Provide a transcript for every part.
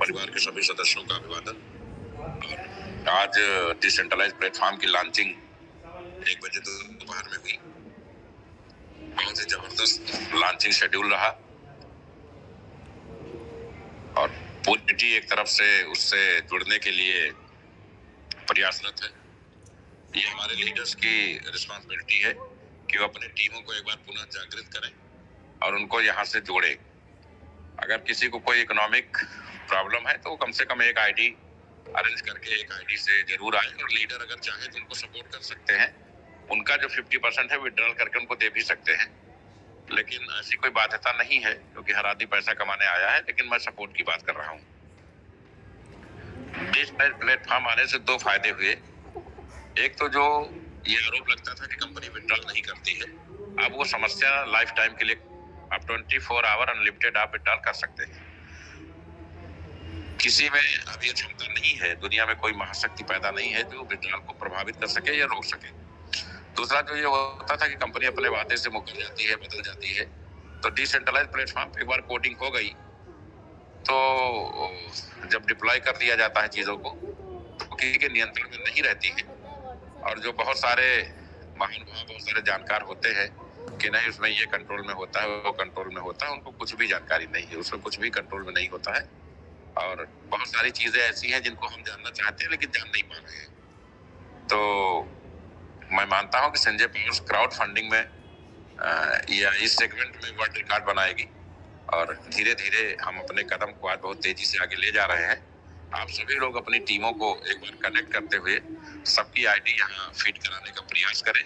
परिवार के सभी सदस्यों का अभिवादन। और आज डिसेंट्रलाइज प्लेटफॉर्म की लॉन्चिंग 1 बजे दोपहर में हुई। बहुत ही जबरदस्त लॉन्चिंग शेड्यूल रहा और पूरी टीम एक तरफ से उससे जुड़ने के लिए प्रयासरत है। ये हमारे लीडर्स की रिस्पॉन्सिबिलिटी है कि वो अपने टीमों को एक बार पुनः जागृत करें और उनको यहाँ से जोड़े। अगर किसी को कोई इकोनॉमिक प्रॉब्लम है तो कम से कम एक आईडी अरेंज करके एक आईडी से जरूर आए, और लीडर अगर चाहे तो उनको सपोर्ट कर सकते हैं। उनका जो 50% है विड्रॉल करके उनको दे भी सकते हैं, लेकिन ऐसी कोई बाध्यता नहीं है क्योंकि हर आदमी पैसा कमाने आया है। लेकिन मैं सपोर्ट की बात कर रहा हूँ। डिजिटल प्लेटफॉर्म आने से 2 फायदे हुए। एक तो जो ये आरोप लगता था कि कंपनी विड्रॉल नहीं करती है, अब वो समस्या लाइफ टाइम के लिए आप 24 आवर अनलिमिटेड आप विड्रॉल कर सकते हैं। किसी में अब ये क्षमता नहीं है, दुनिया में कोई महाशक्ति पैदा नहीं है जो विड्रॉल को प्रभावित कर सके या रोक सके। दूसरा जो ये होता था कि कंपनी अपने वादे से मुकर जाती है, बदल जाती है, तो डिसेंट्रलाइज प्लेटफॉर्म एक बार कोडिंग हो गई तो जब डिप्लॉय कर दिया जाता है चीजों को तो किसी के नियंत्रण में नहीं रहती है। और जो बहुत सारे महानुभाव, बहुत सारे जानकार होते हैं कि नहीं उसमें ये कंट्रोल में होता है, वो कंट्रोल में होता है, उनको कुछ भी जानकारी नहीं है, उसमें कुछ भी कंट्रोल में नहीं होता है। और बहुत सारी चीजें ऐसी हैं जिनको हम जानना चाहते हैं लेकिन जान नहीं पा रहे हैं। तो मैं मानता हूं कि संजय पावर्स क्राउड फंडिंग में या इस सेगमेंट में वर्ल्ड रिकॉर्ड बनाएगी और धीरे धीरे हम अपने कदम को आज बहुत तेजी से आगे ले जा रहे हैं। आप सभी लोग अपनी टीमों को एक बार कनेक्ट करते हुए सबकी आईडी यहाँ फीड कराने का प्रयास करें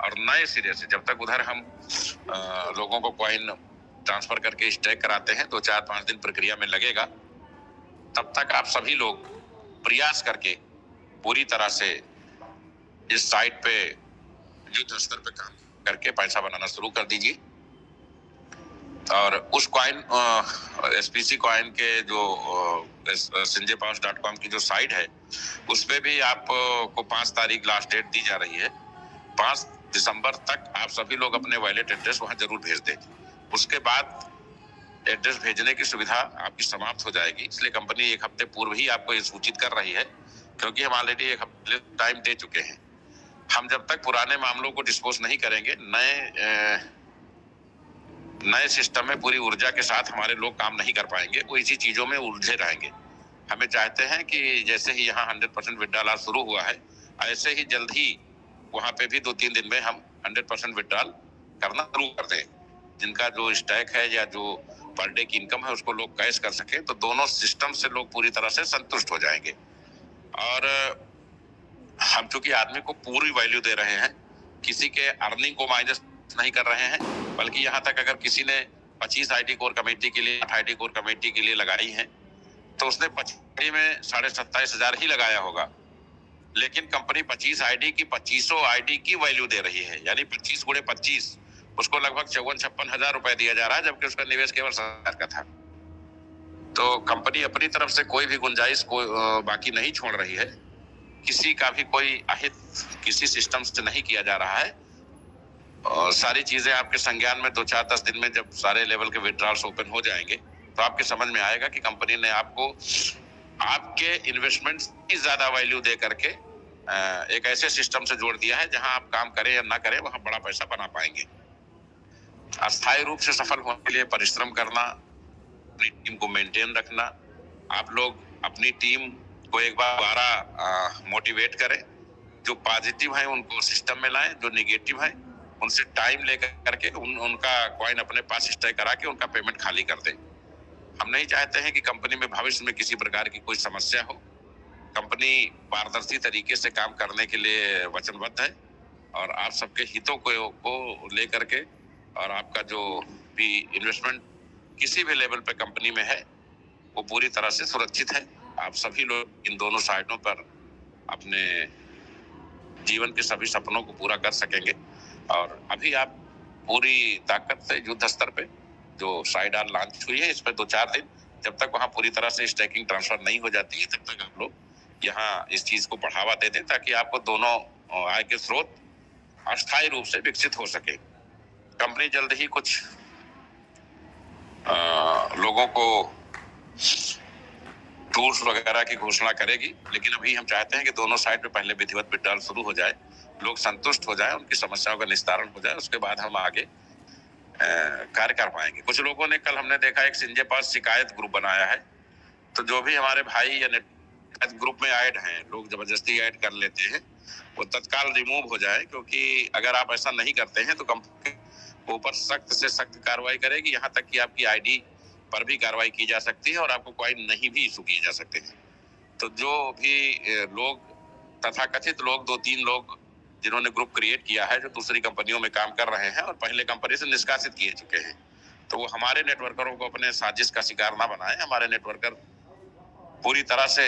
और नए सिरे से जब तक उधर हम लोगों को कॉइन ट्रांसफर करके स्टैक कराते हैं, 2-4-5 दिन प्रक्रिया में लगेगा, तब तक आप सभी लोग प्रयास करके पूरी तरह से इस साइट पे युद्ध स्तर पे काम करके पैसा बनाना शुरू कर दीजिए। और उस कॉइन एसपीसी कॉइन के जो sanjaypowers.com की जो साइट है उस पे भी आपको 5 तारीख लास्ट डेट दी जा रही है। 5 दिसंबर तक आप सभी लोग अपने वॉलेट एड्रेस वहां जरूर भेज दें। उसके बाद एड्रेस भेजने की सुविधा आपकी समाप्त हो जाएगी, इसलिए कंपनी 1 हफ्ते पूर्व ही आपको ये सूचित कर रही है क्योंकि हम ऑलरेडी 1 हफ्ते टाइम दे चुके हैं। हम जब तक पुराने मामलों को डिस्पोज नहीं करेंगे, नए सिस्टम में पूरी ऊर्जा के साथ हमारे लोग काम नहीं कर पाएंगे, वो इसी चीजों में उलझे रहेंगे। हमें चाहते हैं कि जैसे ही यहाँ 100% विड्रॉल शुरू हुआ है, ऐसे ही जल्द ही वहां पे भी 2-3 दिन में हम 100% विड्रॉल करना शुरू कर दें। जिनका जो स्टैक है या जो पर डे की इनकम है उसको लोग कैश कर सके, तो दोनों सिस्टम से लोग पूरी तरह से संतुष्ट हो जाएंगे। और हम चूंकि आदमी को पूरी वैल्यू दे रहे हैं, किसी के अर्निंग को माइनस नहीं कर रहे हैं, बल्कि यहाँ तक अगर किसी ने 25 आईडी कोर कमेटी के लिए, 8 आईडी कोर कमेटी के लिए लगाई है तो उसने 25 में 27,500 ही लगाया होगा, लेकिन कंपनी 25 आईडी की 2500 आईडी की वैल्यू दे रही है, यानी 25 गुणे 25 उसको लगभग 54-56 हजार रुपए दिया जा रहा है, जबकि उसका निवेश केवल 7,000 का था। तो कंपनी अपनी तरफ से कोई भी गुंजाइश को बाकी नहीं छोड़ रही है। किसी का भी कोई अहित किसी सिस्टम से नहीं किया जा रहा है। और सारी चीजें आपके संज्ञान में 2-4-10 दिन में जब सारे लेवल के विड्रॉल्स ओपन हो जाएंगे तो आपके समझ में आएगा कि कंपनी ने आपको आपके इन्वेस्टमेंट की ज्यादा वैल्यू दे करके एक ऐसे सिस्टम से जोड़ दिया है जहां आप काम करें या ना करें वहां बड़ा पैसा बना पाएंगे। अस्थायी रूप से सफल होने के लिए परिश्रम करना, अपनी टीम को मेंटेन रखना। आप लोग अपनी टीम को एक बार दोबारा मोटिवेट करें। जो पॉजिटिव है उनको सिस्टम में लाएं, जो निगेटिव है उनसे टाइम लेकर करके उनका कॉइन अपने पास स्टे करा के उनका पेमेंट खाली कर दें। हम नहीं चाहते हैं कि कंपनी में भविष्य में किसी प्रकार की कोई समस्या हो। कंपनी पारदर्शी तरीके से काम करने के लिए वचनबद्ध है और आप सबके हितों को लेकर के और आपका जो भी इन्वेस्टमेंट किसी भी लेवल पे कंपनी में है वो पूरी तरह से सुरक्षित है। आप सभी लोग इन दोनों साइटों पर अपने जीवन के सभी सपनों को पूरा कर सकेंगे। और अभी आप पूरी ताकत से युद्ध स्तर पे जो साइड आर लॉन्च हुई है, इस पर 2-4 दिन जब तक वहां पूरी तरह से स्टैकिंग ट्रांसफर नहीं हो जाती है तब तक आप लोग यहाँ इस चीज को बढ़ावा दे दें ताकि आपको दोनों आय के स्रोत अस्थायी रूप से विकसित हो सके। कंपनी जल्द ही कुछ लोगों को टूल्स वगैरह की घोषणा करेगी, लेकिन अभी हम चाहते हैं कि दोनों साइड पे पहले विधिवत विड्रॉल शुरू हो जाए, लोग संतुष्ट हो जाए, उनकी समस्याओं का निस्तारण हो जाए, उसके बाद हम आगे कार्य कर पाएंगे। कुछ लोगों ने, कल हमने देखा एक सिंजे पास शिकायत ग्रुप बनाया है, तो जो भी हमारे भाई या ग्रुप में ऐड हैं, लोग जबरदस्ती ऐड कर लेते हैं, वो तत्काल रिमूव हो जाए, क्योंकि अगर आप ऐसा नहीं करते हैं तो कंपनी ऊपर सख्त से सख्त कार्रवाई करेगी, यहाँ तक कि आपकी आईडी पर भी कार्रवाई की जा सकती है और आपको कॉइन नहीं भी इशू किए जा सकते हैं। तो जो भी लोग, तथाकथित लोग, 2-3 लोग जिन्होंने ग्रुप क्रिएट किया है, जो दूसरी कंपनियों में काम कर रहे हैं और पहले कंपनी से निष्कासित किए चुके हैं, तो वो हमारे नेटवर्करों को अपने साजिश का शिकार ना बनाए। हमारे नेटवर्कर पूरी तरह से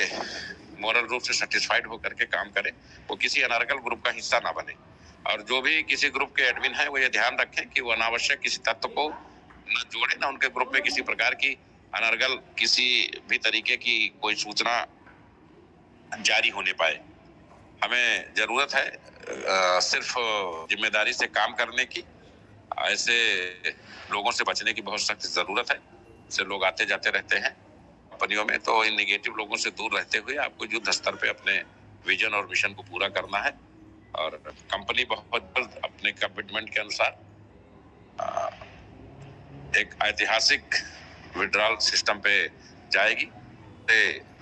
मोरल रूप से सेटिस्फाइड होकर के काम करें, वो किसी अनर्गल ग्रुप का हिस्सा ना बने। और जो भी किसी ग्रुप के एडमिन है, वो ये ध्यान रखें कि वो अनावश्यक किसी तत्व को न जोड़े, ना उनके ग्रुप में किसी प्रकार की अनर्गल किसी भी तरीके की कोई सूचना जारी होने पाए। हमें जरूरत है सिर्फ जिम्मेदारी से काम करने की। ऐसे लोगों से बचने की बहुत सख्त जरूरत है। ऐसे लोग आते जाते रहते हैं कंपनियों में, तो इन निगेटिव लोगों से दूर रहते हुए आपको युद्ध स्तर पे अपने विजन और मिशन को पूरा करना है। और कंपनी बहुत जल्द अपने कमिटमेंट के अनुसार एक ऐतिहासिक विड्रॉल सिस्टम पे जाएगी,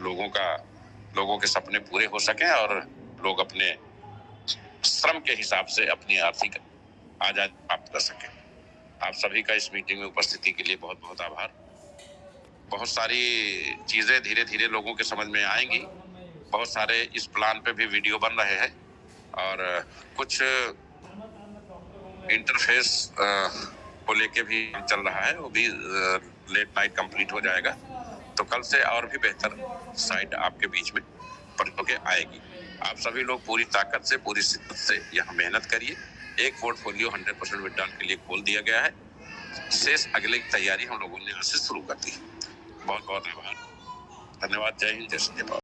लोगों के सपने पूरे हो सके और लोग अपने श्रम के हिसाब से अपनी आर्थिक आजादी प्राप्त कर सके। आप सभी का इस मीटिंग में उपस्थिति के लिए बहुत बहुत आभार। बहुत सारी चीजें धीरे धीरे लोगों के समझ में आएंगी। बहुत सारे इस प्लान पे भी वीडियो बन रहे हैं और कुछ इंटरफेस को लेके भी चल रहा है, वो भी लेट नाइट कंप्लीट हो जाएगा। तो कल से और भी बेहतर साइट आपके बीच में पड़ के आएगी। आप सभी लोग पूरी ताकत से, पूरी शिद्दत से यहाँ मेहनत करिए। एक पोर्टफोलियो 100% विड्रॉल के लिए खोल दिया गया है। शेष अगले की तैयारी हम लोगों ने आज से शुरू कर दी। बहुत बहुत आभार, धन्यवाद। जय हिंद, जय श्री नेपाल।